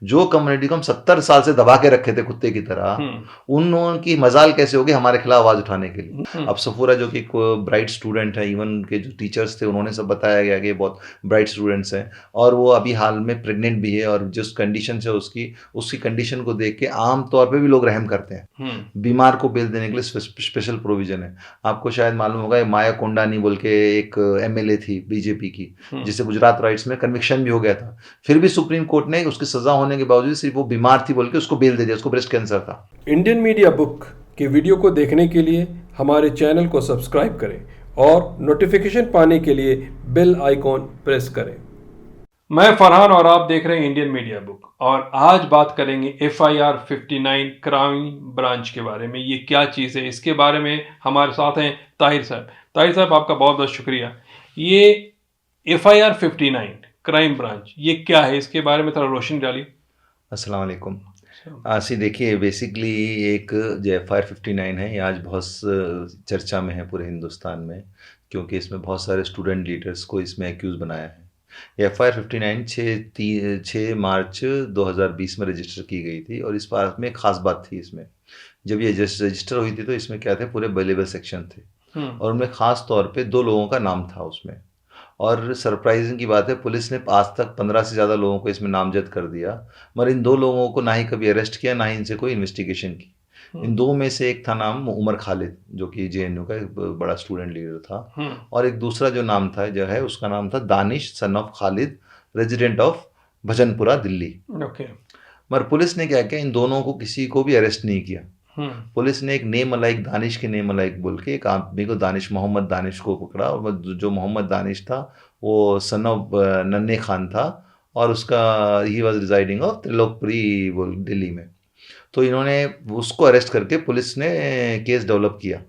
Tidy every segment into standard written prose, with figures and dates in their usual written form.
जो कम्युनिटी को हम 70 साल से दबा के रखे थे कुत्ते की तरह, उनकी मजाल कैसे होगी हमारे खिलाफ आवाज उठाने के लिए। अब सफूरा जो कि ब्राइट स्टूडेंट है, इवन उनके जो टीचर्स थे उन्होंने सब बताया गया कि बहुत ब्राइट स्टूडेंट्स हैं, और वो अभी हाल में प्रेग्नेंट भी है, और जिस कंडीशन से उसकी कंडीशन को देख के आम तौर पे भी लोग रहम करते हैं। बीमार को बेल देने के लिए स्पेशल प्रोविजन है। आपको शायद मालूम होगा, माया कोंडानी बोल के एक एमएलए थी बीजेपी की, जिसे गुजरात राइट्स में कन्विक्शन भी हो गया था, फिर भी सुप्रीम कोर्ट ने उसकी सजा होने के बावजूद सिर्फ वो बीमार थी बोल के उसको बेल दे दिया, उसको ब्रेस्ट कैंसर था। इंडियन मीडिया बुक के वीडियो को देखने के लिए हमारे चैनल को सब्सक्राइब करें और नोटिफिकेशन पाने के लिए बेल आइकॉन प्रेस करें। मैं फरहान और आप देख रहे हैं इंडियन मीडिया बुक, और आज बात करेंगे FIR 59 क्राइम ब्रांच के बारे में। ये क्या चीज़ है, इसके बारे में हमारे साथ हैं ताहिर साहब। ताहिर साहब, आपका बहुत बहुत शुक्रिया। ये FIR 59 क्राइम ब्रांच ये क्या है, इसके बारे में थोड़ा रोशनी डालिए। अस्सलाम वालेकुम। आसी देखिए, बेसिकली एक जो FIR 59 है, ये आज बहुत चर्चा में है पूरे हिंदुस्तान में, क्योंकि इसमें बहुत सारे स्टूडेंट लीडर्स को इसमें एक्यूज़ बनाया है। ये FIR 59 6 मार्च 2020 में रजिस्टर की गई थी, और इस बात में एक ख़ास बात थी इसमें। जब ये रजिस्टर हुई थी तो इसमें क्या थे, पूरे बेलेबल सेक्शन थे, और उनमें ख़ास तौर पे 2 लोगों का नाम था उसमें। और सरप्राइजिंग की बात है, पुलिस ने आज तक 15 से ज़्यादा लोगों को इसमें नामजद कर दिया, मगर इन 2 लोगों को ना ही कभी अरेस्ट किया, ना ही इनसे कोई इन्वेस्टिगेशन की। इन 2 में से एक था नाम उमर खालिद, जो कि JNU का एक बड़ा स्टूडेंट लीडर था, और एक दूसरा जो नाम था जो है उसका नाम था Danish son of Khalid, resident of Bhajanpura, Delhi. मगर पुलिस ने क्या किया, इन दोनों को किसी को भी अरेस्ट नहीं किया। पुलिस ने एक नेम अलाइक, दानिश के नेम अलाइक बोल के एक आदमी को, मोहम्मद दानिश को पकड़ा, और जो मोहम्मद दानिश था वो सन ऑफ नन्हे खान था, और उसका he was residing of Trilokpuri बोल दिल्ली में। तो इन्होंने उसको अरेस्ट करके पुलिस ने केस डेवलप किया।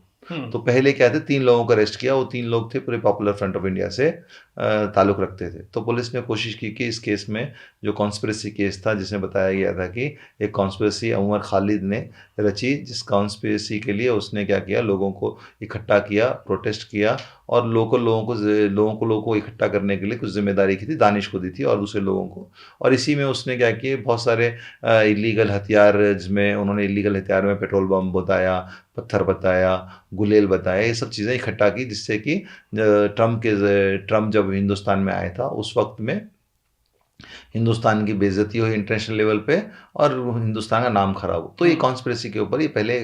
तो पहले क्या थे, 3 लोगों को अरेस्ट किया। वो 3 लोग थे पूरे पॉपुलर फ्रंट ऑफ इंडिया से ताल्लुक़ रखते थे। तो पुलिस ने कोशिश की कि इस केस में जो कॉन्स्पिरेसी केस था, जिसमें बताया गया था कि एक कॉन्स्पिरेसी उमर खालिद ने रची, जिस कॉन्स्पिरेसी के लिए उसने क्या किया, लोगों को इकट्ठा किया, प्रोटेस्ट किया, और लोगों को इकट्ठा करने के लिए कुछ जिम्मेदारी की थी, दानिश को दी थी और दूसरे लोगों को। और इसी में उसने क्या किया, बहुत सारे इलीगल हथियार, जिसमें उन्होंने इलीगल हथियार में पेट्रोल बम बताया, पत्थर बताया, गुलेल बताया, ये सब चीज़ें इकट्ठा की, जिससे कि ट्रम्प जब हिंदुस्तान में आया था उस वक्त में हिंदुस्तान की बेइज्जती हुई इंटरनेशनल लेवल पे, और हिंदुस्तान का नाम खराब हो। तो ये कॉन्स्पिरेसी के ऊपर ये पहले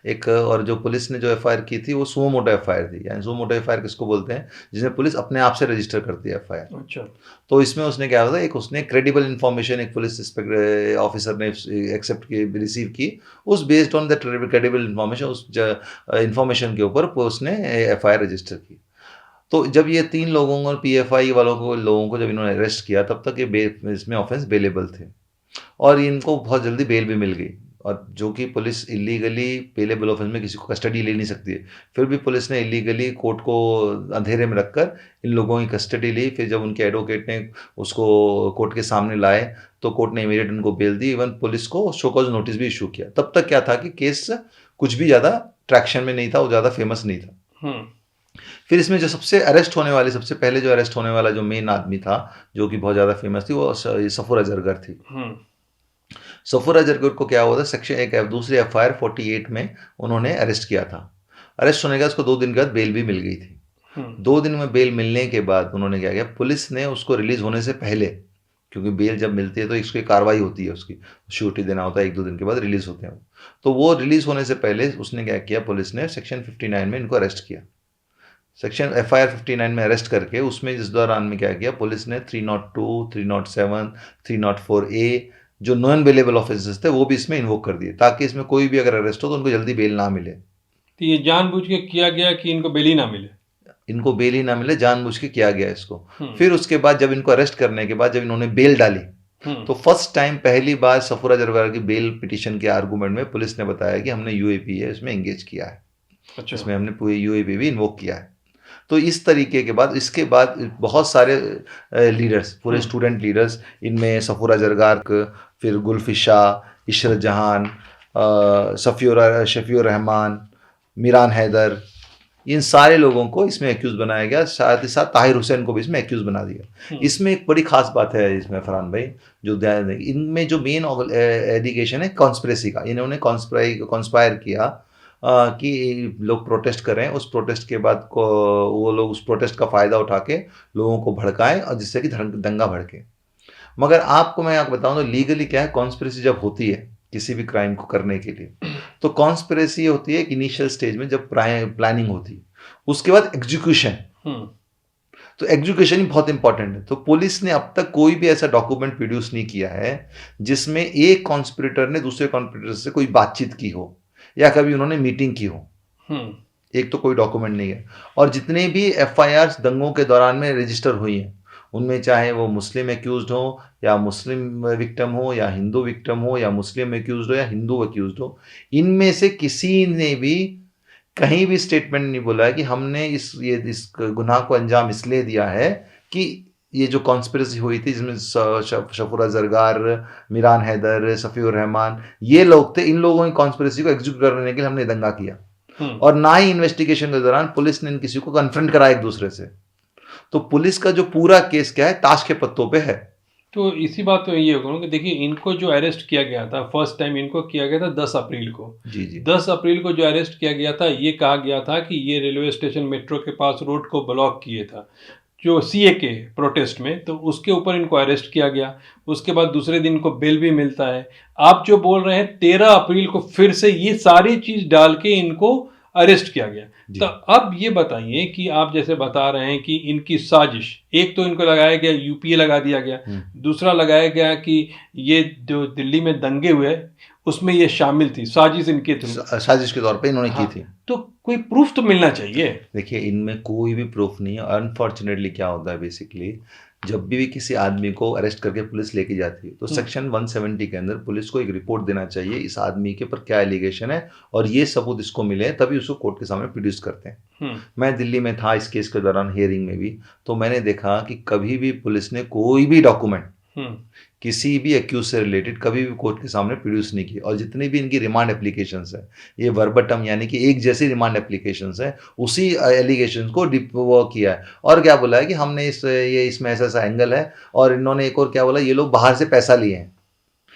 एक और जो पुलिस ने जो FIR की थी वो सुमो मोटो FIR थी। यानी सुमो मोटो FIR किसको बोलते हैं, जिसमें पुलिस अपने आप से रजिस्टर करती है FIR। अच्छा। तो इसमें उसने क्या होता है, उसने क्रेडिबल इन्फॉर्मेशन एक पुलिस ऑफिसर ने एक्सेप्ट की, रिसीव की, उस based on the credible information, उस इन्फॉर्मेशन के ऊपर उसने FIR रजिस्टर की। तो जब ये 3 लोगों को, PFI लोगों को जब इन्होंने अरेस्ट किया, तब तक ये इसमें ऑफेंस बेलेबल थे, और इनको बहुत जल्दी बेल भी मिल गई। और जो कि पुलिस इलीगली बेलेबल ऑफेंस में किसी को कस्टडी ले नहीं सकती है, फिर भी पुलिस ने इलीगली कोर्ट को अंधेरे में रखकर इन लोगों की कस्टडी ली। फिर जब उनके एडवोकेट ने उसको कोर्ट के सामने लाए, तो कोर्ट ने इमीडिएट उनको बेल दी, इवन पुलिस को शो कॉज नोटिस भी इशू किया। तब तक क्या था कि केस कुछ भी ज़्यादा ट्रैक्शन में नहीं था, वो ज़्यादा फेमस नहीं था। फिर इसमें जो सबसे पहले जो अरेस्ट होने वाला जो मेन आदमी था, जो कि बहुत ज़्यादा फेमस थी, वो सफूरा जरगर थी। सफूरा जरगर को क्या हुआ था, सेक्शन दूसरे FIR 48 में उन्होंने अरेस्ट किया था। अरेस्ट होने के बाद उसको 2 दिन के बाद बेल भी मिल गई थी। 2 दिन में बेल मिलने के बाद उन्होंने क्या किया, पुलिस ने उसको रिलीज होने से पहले, क्योंकि बेल जब मिलती है तो इसकी कार्रवाई होती है, उसकी श्योरिटी देना होता है, 1-2 दिन के बाद रिलीज होते हैं। तो वो रिलीज होने से पहले उसने क्या किया, पुलिस ने सेक्शन 59 में इनको अरेस्ट किया। सेक्शन FIR 59 में अरेस्ट करके उसमें इस दौरान में क्या किया, पुलिस ने 302, 307, 304A जो नॉन बेलेबल ऑफेंसेस थे वो भी इसमें इन्वोक कर दिए, ताकि इसमें कोई भी अगर अरेस्ट हो तो उनको जल्दी बेल ना मिले। तो ये जानबूझ के किया गया कि इनको बेल ही ना मिले, इनको बेल ही ना मिले, जानबूझ के किया गया इसको। फिर उसके बाद जब इनको अरेस्ट करने के बाद जब इन्होंने बेल डाली, तो फर्स्ट टाइम, पहली बार सफूरा जरगर की बेल पिटीशन के आर्गूमेंट में पुलिस ने बताया कि हमने UAPA इसमें एंगेज किया है। अच्छा। इसमें हमने पूरे UAPA भी इन्वोक किया है। तो इस तरीके के बाद, इसके बाद बहुत सारे लीडर्स, पूरे स्टूडेंट लीडर्स, इनमें सफूरा जरगर, फिर गुलफिशा, इशरत जहान, शफीउर रहमान, मीरान हैदर, इन सारे लोगों को इसमें एक्यूज बनाया गया, साथ ही साथ ताहिर हुसैन को भी इसमें एक्यूज बना दिया। इसमें एक बड़ी खास बात है इसमें फरहान भाई, जो ध्यान दें, इनमें जो मेन एलिगेशन है कॉन्स्पिरेसी का, इन्होंने कॉन्स्पायर किया कि लोग प्रोटेस्ट करें, उस प्रोटेस्ट के बाद को वो लोग उस प्रोटेस्ट का फ़ायदा उठा के लोगों को भड़काएं और जिससे कि दंगा भड़के। मगर मैं आपको बताऊं तो लीगली क्या है, कॉन्स्पिरेसी जब होती है किसी भी क्राइम को करने के लिए, तो कॉन्स्पिरेसी होती है इनिशियल स्टेज में जब प्लानिंग होती है, उसके बाद एग्जीक्यूशन। तो एग्जीक्यूशन ही बहुत इंपॉर्टेंट है। तो पुलिस ने अब तक कोई भी ऐसा डॉक्यूमेंट प्रोड्यूस नहीं किया है जिसमें एक कॉन्स्पिरेटर ने दूसरे कॉन्स्पिरेटर से कोई बातचीत की हो या कभी उन्होंने मीटिंग की हो। एक तो कोई डॉक्यूमेंट नहीं है। और जितने भी एफआईआर दंगों के दौरान में रजिस्टर हुई हैं, उनमें चाहे वो मुस्लिम एक्यूज्ड हो या मुस्लिम विक्टिम हो या हिंदू विक्टिम हो या मुस्लिम एक्यूज्ड हो या हिंदू एक्यूज्ड हो, इनमें से किसी ने भी कहीं भी स्टेटमेंट नहीं बोला है कि हमने इस गुनाह को अंजाम इसलिए दिया है कि ये जो कॉन्स्पिरेसी हुई थी जिसमें शफूरा जरगार, मीरान हैदर, सफ़ीउर रहमान, ये लोग थे, इन लोगों की कॉन्स्पिरेसी को एग्जीक्यूट करने के लिए हमने दंगा किया। और ना ही इन्वेस्टिगेशन के दौरान पुलिस ने इन किसी को कन्फ्रंट करा एक दूसरे से। तो पुलिस का जो पूरा केस क्या है, ताश के पत्तों पे है। तो इसी बात तो ये होगा कि देखिए, इनको जो अरेस्ट किया गया था फर्स्ट टाइम, इनको किया गया था 10 अप्रैल को। जी जी 10 अप्रैल को जो अरेस्ट किया गया था, ये कहा गया था कि ये रेलवे स्टेशन मेट्रो के पास रोड को ब्लॉक किए था जो सीए के प्रोटेस्ट में, तो उसके ऊपर इनको अरेस्ट किया गया। उसके बाद दूसरे दिन को बेल भी मिलता है। आप जो बोल रहे हैं 13 अप्रैल को फिर से ये सारी चीज़ डाल के इनको अरेस्ट किया गया। तो अब ये बताइए कि आप जैसे बता रहे हैं कि इनकी साजिश, एक तो इनको लगाया गया यूपीए लगा दिया गया, दूसरा लगाया गया कि ये जो दिल्ली में दंगे हुए उसमें ये शामिल थी, साजिश इनके थ्रू, साजिश के तौर पे इन्होंने की थी। तो कोई प्रूफ तो मिलना चाहिए। देखिए, इनमें कोई भी प्रूफ नहीं है। अनफॉर्चुनेटली क्या होता है, बेसिकली जब भी किसी आदमी को अरेस्ट करके पुलिस लेके जाती है तो सेक्शन 170 के अंदर पुलिस को एक रिपोर्ट देना चाहिए इस आदमी के ऊपर क्या एलिगेशन है और ये सबूत इसको मिले, तभी उसको कोर्ट के सामने प्रोड्यूस करते हैं। मैं दिल्ली में था इस केस के दौरान हियरिंग में भी, तो मैंने देखा कि कभी भी पुलिस ने कोई भी डॉक्यूमेंट किसी भी एक्यूज से रिलेटेड कभी भी कोर्ट के सामने प्रोड्यूस नहीं की। और जितनी भी इनकी रिमांड एप्लीकेशंस है, ये वर्बटम यानी कि एक जैसी रिमांड एप्लीकेशंस है, उसी एलिगेशन को वो किया है। और क्या बोला है कि हमने इसमें ऐसा ऐसा एंगल है, और इन्होंने एक और क्या बोला, ये लोग बाहर से पैसा लिए हैं।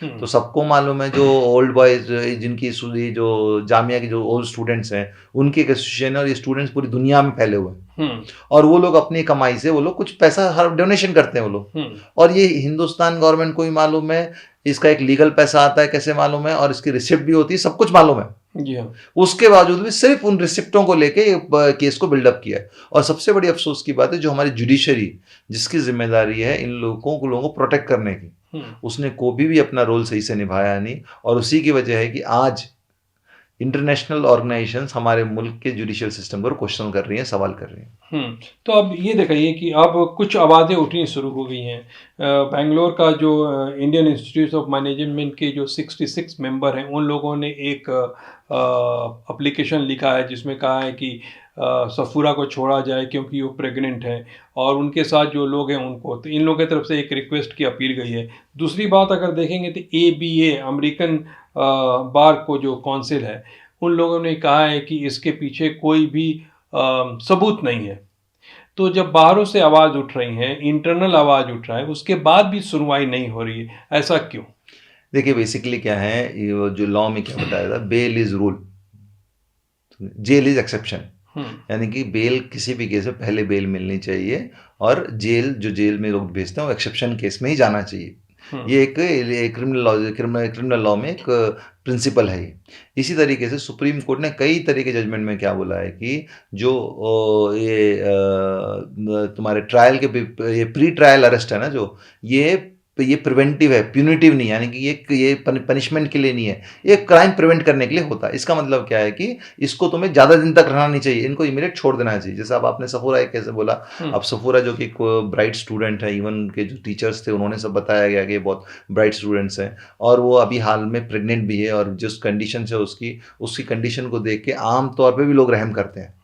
तो सबको मालूम है जो ओल्ड बॉयज, जिनकी जो जामिया के जो ओल्ड स्टूडेंट्स हैं, उनके एक एसोसिएशन है और ये स्टूडेंट्स पूरी दुनिया में फैले हुए हैं। और वो लोग अपनी कमाई से वो लोग कुछ पैसा हर डोनेशन करते हैं वो लोग। और ये हिंदुस्तान गवर्नमेंट को ही मालूम है, इसका एक लीगल पैसा आता है कैसे मालूम है, और इसकी रिसिप्ट भी होती है, सब कुछ मालूम है। उसके बावजूद भी सिर्फ उन रिसिप्टों को लेके केस को बिल्डअप किया है। और सबसे बड़ी अफसोस की बात है, जो हमारी जुडिशरी जिसकी जिम्मेदारी है इन लोगों को प्रोटेक्ट करने की, उसने कोई भी अपना रोल सही से निभाया नहीं। और उसी की वजह है कि आज इंटरनेशनल ऑर्गेनाइजेशंस हमारे मुल्क के जुडिशियल सिस्टम पर क्वेश्चन कर रही हैं, सवाल कर रही हैं। तो अब ये दिखाइए कि अब कुछ आवाज़ें उठनी शुरू हो गई हैं। बेंगलोर का जो इंडियन इंस्टीट्यूट ऑफ मैनेजमेंट के जो 66 मेंबर हैं, उन लोगों ने एक एप्लीकेशन लिखा है जिसमें कहा है कि सफूरा को छोड़ा जाए क्योंकि वो प्रेग्नेंट है, और उनके साथ जो लोग हैं उनको, तो इन लोगों की तरफ से एक रिक्वेस्ट की अपील गई है। दूसरी बात अगर देखेंगे तो ABA, अमेरिकन बार को जो काउंसिल है, उन लोगों ने कहा है कि इसके पीछे कोई भी सबूत नहीं है। तो जब बाहरों से आवाज़ उठ रही है, इंटरनल आवाज़ उठ रहा है, उसके बाद भी सुनवाई नहीं हो रही है, ऐसा क्यों? देखिए, बेसिकली क्या है, ये जो लॉ में क्या बताया था, bail is rule, jail is exception. यानी कि बेल किसी भी केस में पहले बेल मिलनी चाहिए, और जेल में लोग भेजते हैं वो एक्सेप्शन केस में ही जाना चाहिए। ये एक क्रिमिनल लॉ में एक प्रिंसिपल है। इसी तरीके से सुप्रीम कोर्ट ने कई तरह के जजमेंट में क्या बोला है कि जो तुम्हारे ट्रायल के ये प्री ट्रायल अरेस्ट है ना, जो ये प्रिवेंटिव है, प्यूनिटिव नहीं, यानी कि ये पनिशमेंट के लिए नहीं है, ये क्राइम प्रिवेंट करने के लिए होता है। इसका मतलब क्या है कि इसको तुम्हें ज़्यादा दिन तक रहना नहीं चाहिए, इनको इमीडिएट छोड़ देना चाहिए। जैसे अब आपने सफूरा कैसे बोला, अब सफूरा जो कि ब्राइट स्टूडेंट है, इवन उनके जो टीचर्स थे उन्होंने सब बताया गया कि बहुत ब्राइट स्टूडेंट्स हैं, और वो अभी हाल में प्रेग्नेंट भी है, और जिस कंडीशन से उसकी कंडीशन को देख के आम तौर पर भी लोग रहम करते हैं।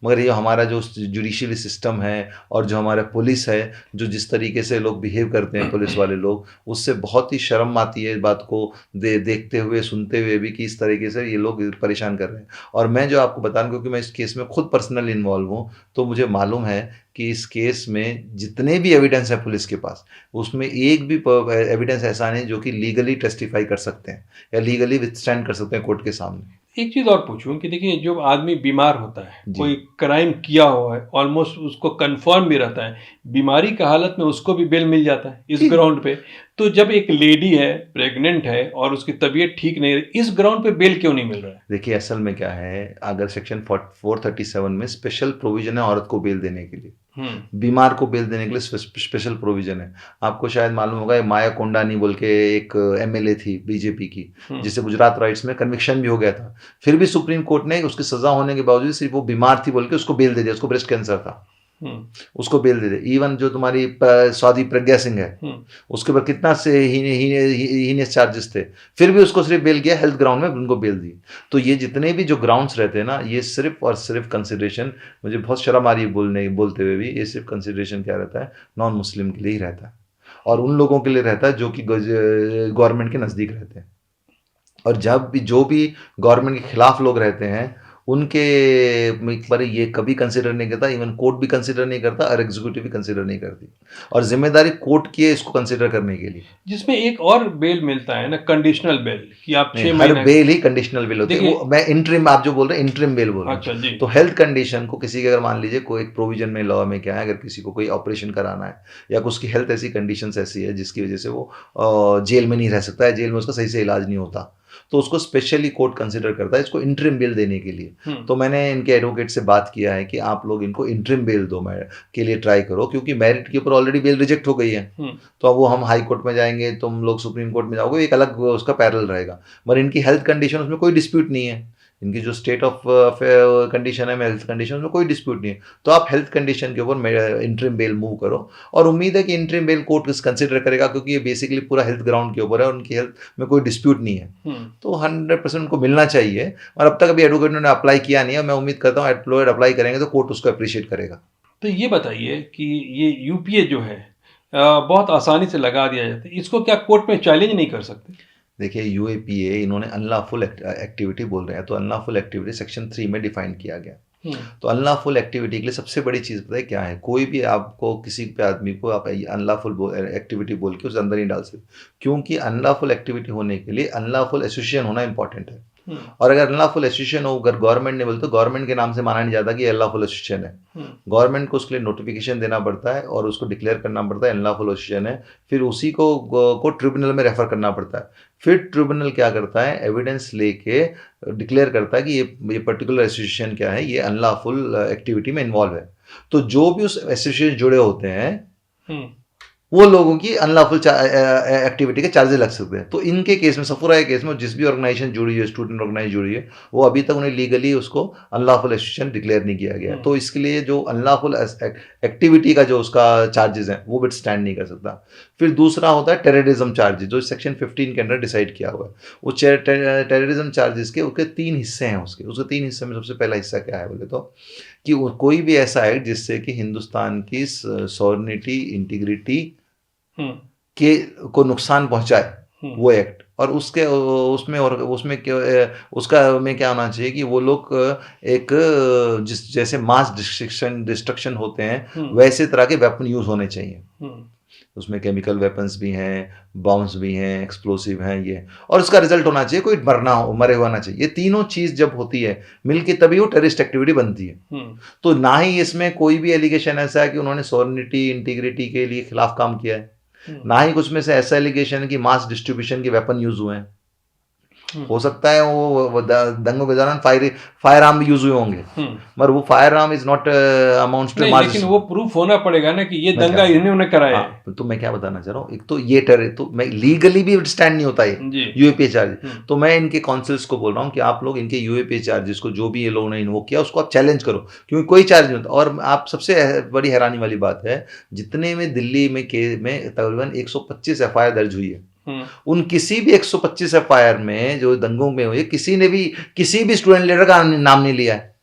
मगर ये हमारा जो जुडिशियरी सिस्टम है और जो हमारा पुलिस है, जो जिस तरीके से लोग बिहेव करते हैं पुलिस वाले वाले लोग, उससे बहुत ही शर्म आती है इस बात को देखते हुए, सुनते हुए भी कि इस तरीके से ये लोग परेशान कर रहे हैं। और मैं जो आपको बता रहा हूँ, क्योंकि मैं इस केस में खुद पर्सनली इन्वॉल्व हूँ, तो मुझे मालूम है कि इस केस में जितने भी एविडेंस है पुलिस के पास, उसमें एक भी एविडेंस ऐसा नहीं जो कि लीगली टेस्टिफाई कर सकते हैं या लीगली विथस्टैंड कर सकते हैं कोर्ट के सामने। एक चीज़ और पूछूं कि देखिए, जो आदमी बीमार होता है, जी। कोई क्राइम किया हुआ है, ऑलमोस्ट उसको कंफर्म भी रहता है, बीमारी का हालत में उसको भी बेल मिल जाता है इस जी। ग्राउंड पे। तो जब एक लेडी है, प्रेग्नेंट है और उसकी तबीयत ठीक नहीं है, इस ग्राउंड पे बेल क्यों नहीं मिल रहा है? देखिए, असल में क्या है, अगर सेक्शन 437 में स्पेशल प्रोविजन है औरत को बेल देने के लिए, बीमार को बेल देने के लिए स्पेशल प्रोविजन है। आपको शायद मालूम होगा, माया कोंडानी बोल के एक एमएलए थी बीजेपी की, जिसे गुजरात राइट्स में कन्विक्शन भी हो गया था, फिर भी सुप्रीम कोर्ट ने उसकी सजा होने के बावजूद सिर्फ वो बीमार थी बोल के उसको बेल दे दिया। उसको ब्रेस्ट कैंसर था, उसको बेल दे दे। इवन जो तुम्हारी सऊदी प्रज्ञा सिंह है, उसके ऊपर कितना से हीनियस चार्जेस थे, फिर भी उसको सिर्फ बेल किया, हेल्थ ग्राउंड में उनको बेल दी। तो ये जितने भी जो ग्राउंड्स रहते हैं ना, ये सिर्फ और सिर्फ कंसिडरेशन, मुझे बहुत शर्म आ रही है बोलते हुए भी, ये सिर्फ कंसिडरेशन क्या रहता है, नॉन मुस्लिम के लिए ही रहता है और उन लोगों के लिए रहता है जो कि गवर्नमेंट के नज़दीक रहते हैं। और जब भी जो भी गवर्नमेंट के खिलाफ लोग रहते हैं, उनके पर ये कभी कंसिडर नहीं करता, इवन कोर्ट भी कंसिडर नहीं करता और एग्जीक्यूटिव भी कंसिडर नहीं करती, और जिम्मेदारी कोर्ट की है इसको कंसिडर करने के लिए। जिसमें एक और बेल मिलता है ना, कंडीशनल बेल, कि आप 6 हर महीने बेल ही कंडीशनल बेल होती है। वो मैं इंटरिम, आप जो बोल रहे हैं इंटरिम बेल बोल रहे अच्छा जी। हैं। तो हेल्थ कंडीशन को किसी के, अगर मान लीजिए कोई एक प्रोविजन में लॉ में क्या है, अगर किसी को कोई ऑपरेशन कराना है या उसकी हेल्थ ऐसी कंडीशंस ऐसी है जिसकी वजह से वो जेल में नहीं रह सकता है, जेल में उसका सही से इलाज नहीं होता, तो उसको स्पेशली कोर्ट कंसिडर करता है इसको इंटरिम बेल देने के लिए। तो मैंने इनके एडवोकेट से बात किया है कि आप लोग इनको इंटरिम बेल दो के लिए ट्राई करो, क्योंकि मेरिट के ऊपर ऑलरेडी बेल रिजेक्ट हो गई है। तो अब वो हम हाई कोर्ट में जाएंगे, तुम लोग सुप्रीम कोर्ट में जाओगे, एक अलग उसका पैरेलल रहेगा। मगर इनकी हेल्थ कंडीशन, उसमें कोई डिस्प्यूट नहीं है, इनकी जो स्टेट ऑफ कंडीशन है, हेल्थ कंडीशन, उसमें कोई डिस्प्यूट नहीं है। तो आप हेल्थ कंडीशन के ऊपर इंटरिम बेल मूव करो, और उम्मीद है कि इंटरिम बेल कोर्ट कंसिडर करेगा, क्योंकि ये बेसिकली पूरा हेल्थ ग्राउंड के ऊपर है, उनकी हेल्थ में कोई डिस्प्यूट नहीं है। तो 100% उनको मिलना चाहिए, और अब तक अभी एडवोकेट ने अप्लाई किया नहीं है। मैं उम्मीद करता हूँ एम्प्लॉयर अप्लाई करेंगे तो कोर्ट उसको अप्रिशिएट करेगा। तो ये बताइए कि ये यूपीए जो है बहुत आसानी से लगा दिया जाता है, इसको क्या कोर्ट में चैलेंज नहीं कर सकते? देखिए, यूएपीए इन्होंने अनलॉफुल एक्टिविटी बोल रहे हैं, तो अनलॉफुल एक्टिविटी सेक्शन 3 में डिफाइन किया गया। तो अनलॉफुल एक्टिविटी के लिए सबसे बड़ी चीज़ पता है क्या है, कोई भी आपको किसी भी आदमी को आप अनलॉफुल एक्टिविटी बोल के उस अंदर नहीं डाल सकते, क्योंकि अनलॉफुल एक्टिविटी होने के लिए अनलॉफुल एसोसिएशन होना इंपॉर्टेंट है। और अगर अनलॉफुल एसोसिएशन हो, अगर गवर्नमेंट ने बोले तो गवर्नमेंट के नाम से माना नहीं जाता कि अनलॉफुल एसोसिएशन है। गवर्नमेंट को उसके लिए नोटिफिकेशन देना पड़ता है और उसको डिक्लेयर करना पड़ता है अनलॉफुल एसोसिएशन है, फिर उसी को ट्रिब्यूनल में रेफर करना पड़ता है। फिर ट्रिब्यूनल क्या करता है, एविडेंस लेके डिक्लेयर करता है कि ये पर्टिकुलर एसोसिएशन क्या है, ये अनलॉफुल एक्टिविटी में इन्वॉल्व है। तो जो भी उस एसोसिएशन जुड़े होते हैं, वो लोगों की अनलॉफुल एक्टिविटी के चार्जेस लग सकते हैं। तो इनके केस में, सफुरा के केस में, जिस भी ऑर्गेनाइजेशन जुड़ी है, स्टूडेंट ऑर्गेनाइजेशन जुड़ी है, वो अभी तक उन्हें लीगली उसको अनलॉफुल एसोसिएशन डिक्लेयर नहीं किया गया। तो इसके लिए जो अनलॉफुल एक्टिविटी का जो उसका चार्जेस है, वो विथस्टैंड नहीं कर सकता। फिर दूसरा होता है टेररिज्म चार्जेस, जो सेक्शन 15 के अंदर डिसाइड किया हुआ है। वो टेररिज्म चार्जेस के उसके 3 हिस्से हैं। उसके 3 हिस्से में सबसे पहला हिस्सा क्या है बोले तो, कि कोई भी ऐसा एक्ट जिससे कि हिंदुस्तान की सॉवरेनिटी, इंटीग्रिटी के को नुकसान पहुंचाए, वो एक्ट। और उसमें क्या होना चाहिए कि वो लोग एक जैसे मास डिस्ट्रक्शन होते हैं, वैसे तरह के वेपन यूज होने चाहिए। उसमें केमिकल वेपन्स भी हैं, बॉम्ब्स भी हैं, एक्सप्लोसिव हैं ये, और उसका रिजल्ट होना चाहिए कोई मरे हुआ ना चाहिए। ये तीनों चीज़ जब होती है मिलके, तभी वो टेररिस्ट एक्टिविटी बनती है। तो ना ही इसमें कोई भी एलिगेशन ऐसा है कि उन्होंने सॉवरेनिटी, इंटीग्रिटी के लिए खिलाफ काम किया है, ना ही कुछ में से ऐसा एलिगेशन है कि मास डिस्ट्रीब्यूशन के वेपन यूज हुए हैं। हो सकता है वो दंगों के दौरान फायर आर्म भी यूज हुए होंगे, मगर वो firearm is not amounts to mass. लेकिन वो प्रूफ होना पड़ेगा ना कि ये दंगा इन्होंने कराया है। तो मैं क्या बताना चाह रहा हूँ, एक तो ये तो मैं लीगली भी स्टैंड नहीं होता है यूएपीए चार्ज। तो मैं इनके काउंसिल्स को बोल रहा हूँ कि आप लोग इनके यूएपीए चार्जेस को, जो भी ये लोगों ने इन्वोक किया, उसको आप चैलेंज करो, क्योंकि कोई चार्ज नहीं होता। और आप सबसे बड़ी हैरानी वाली बात है, जितने में दिल्ली में तकरीबन 125 एफआईआर दर्ज हुई है, उन किसी भी 125 एफआईआर में जो दंगों में हुए, किसी भी स्टूडेंट लीडर का नाम नहीं लिया है।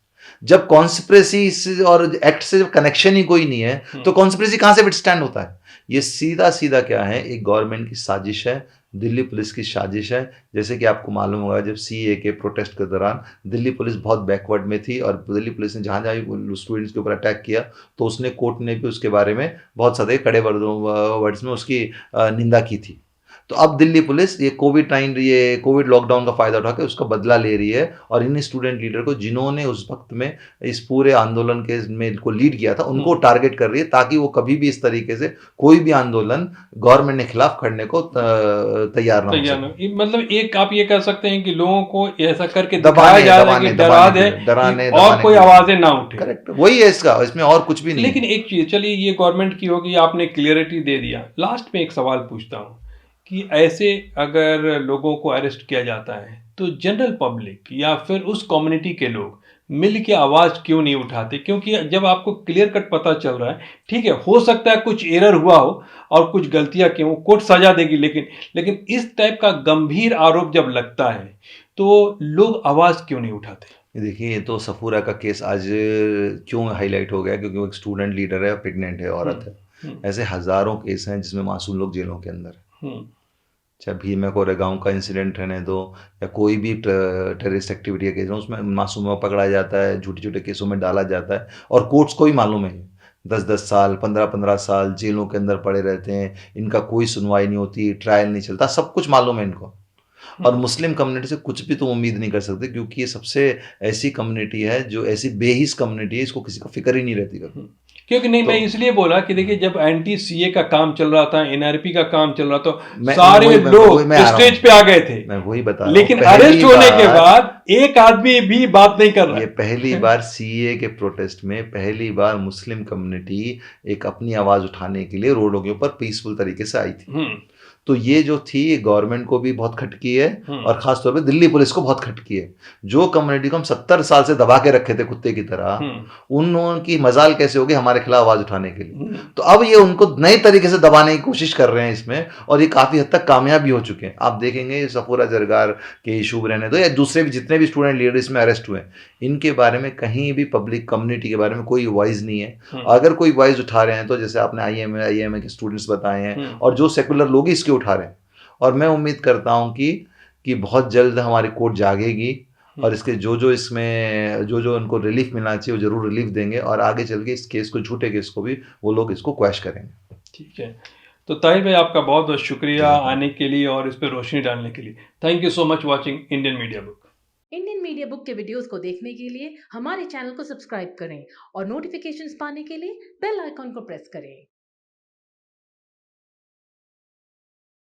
जब कॉन्स्पिरेसी और एक्ट से कनेक्शन ही कोई नहीं है तो कॉन्स्पिरेसी कहाँ से विथस्टैंड होता है? ये सीधा सीधा क्या है, एक गवर्नमेंट की साजिश है, दिल्ली पुलिस की साजिश है। जैसे कि आपको मालूम होगा, जब सीए के प्रोटेस्ट के दौरान दिल्ली पुलिस बहुत बैकवर्ड में थी और दिल्ली पुलिस ने जहाँ जहाँ भी स्टूडेंट्स के ऊपर अटैक किया तो उसने कोर्ट ने भी उसके बारे में बहुत सारे कड़े वर्ड्स में उसकी निंदा की थी। तो अब दिल्ली पुलिस ये कोविड लॉकडाउन का फ़ायदा उठा के उसका बदला ले रही है और इन स्टूडेंट लीडर को, जिन्होंने उस वक्त में इस पूरे आंदोलन के में को लीड किया था, उनको टारगेट कर रही है ताकि वो कभी भी इस तरीके से कोई भी आंदोलन गवर्नमेंट के खिलाफ करने को तैयार ना हो सके। मतलब एक आप ये कह सकते हैं कि लोगों को ऐसा करके दबाने दिखाया जा रहा है कि डरा दे, डराने और कोई आवाजें ना उठे। करेक्ट, वही है इसका, इसमें और कुछ भी नहीं। लेकिन एक चीज, चलिए ये गवर्नमेंट की होगी, आपने क्लियरिटी दे दिया। लास्ट में एक सवाल पूछता हूँ कि ऐसे अगर लोगों को अरेस्ट किया जाता है तो जनरल पब्लिक या फिर उस कम्युनिटी के लोग मिल के आवाज़ क्यों नहीं उठाते? क्योंकि जब आपको क्लियर कट पता चल रहा है, ठीक है, हो सकता है कुछ एरर हुआ हो और कुछ गलतियां की हो, कोर्ट सजा देगी, लेकिन इस टाइप का गंभीर आरोप जब लगता है तो लोग आवाज़ क्यों नहीं उठाते? देखिए, ये तो सफूरा का केस आज क्यों हाईलाइट हो गया? क्योंकि वो एक स्टूडेंट लीडर है, प्रेग्नेंट है, औरत है। ऐसे हज़ारों केस हैं जिसमें मासूम लोग जेलों के अंदर हैं। चाहे भीमा कोरेगांव का इंसिडेंट रहने दो या कोई भी टेररिस्ट एक्टिविटी का केस हो, उसमें मासूमों को पकड़ा जाता है, छोटे छोटे केसों में डाला जाता है और कोर्ट्स को ही मालूम है 10-10 साल, 15-15 साल जेलों के अंदर पड़े रहते हैं, इनका कोई सुनवाई नहीं होती, ट्रायल नहीं चलता, सब कुछ मालूम है इनको। और मुस्लिम कम्युनिटी से कुछ भी तो उम्मीद नहीं कर सकते, क्योंकि ये सबसे ऐसी कम्युनिटी है जो ऐसी बेहिस कम्युनिटी है, इसको किसी का फिक्र ही नहीं रहती कभी। क्योंकि नहीं, मैं इसलिए बोला कि देखिए, जब एंटी सीए का काम चल रहा था, एनआरपी का काम चल रहा, तो सारे लोग स्टेज पे आ गए थे। मैं वही बता रहा हूं, लेकिन अरेस्ट होने के बाद एक आदमी भी बात नहीं कर रहा। ये पहली बार सीए के प्रोटेस्ट में पहली बार मुस्लिम कम्युनिटी एक अपनी आवाज उठाने के लिए रोडों के ऊपर पीसफुल तरीके से आई थी। तो ये जो थी, गवर्नमेंट को भी बहुत खटकी है और खासतौर पे दिल्ली पुलिस को बहुत खटकी है। जो कम्युनिटी को हम 70 साल से दबा के रखे थे कुत्ते की तरह, उनकी मजाल कैसे होगी हमारे खिलाफ आवाज उठाने के लिए? तो अब ये उनको नए तरीके से दबाने की कोशिश कर रहे हैं इसमें, और ये काफी हद तक कामयाब भी हो चुके हैं। आप देखेंगे सफूरा जरगार के इशू रहने दो या दूसरे भी जितने भी स्टूडेंट लीडर इसमें अरेस्ट हुए, इनके बारे में कहीं भी पब्लिक कम्युनिटी के बारे में कोई वॉइस नहीं है। अगर कोई वॉइस उठा रहे हैं तो जैसे आपने आईएमए के स्टूडेंट्स बताए हैं और जो सेकुलर लोग इसके उठा रहे हैं। और मैं उम्मीद करता हूं कि बहुत जल्द हमारी कोर्ट जागेगी और इसके जो उनको रिलीफ मिलना चाहिए वो जरूर रिलीफ देंगे, और आगे चल के इस केस को, झूठे केस को भी वो लोग इसको क्वैश करेंगे। ठीक है, तो ताहिर भाई, आपका बहुत बहुत शुक्रिया आने के लिए और इस पर रोशनी डालने के लिए। Thank you so much watching Indian media book. Indian media book के वीडियोस को देखने के लिए हमारे चैनल को सब्सक्राइब करें और नोटिफिकेशंस पाने के लिए बेल आइकॉन को प्रेस करें।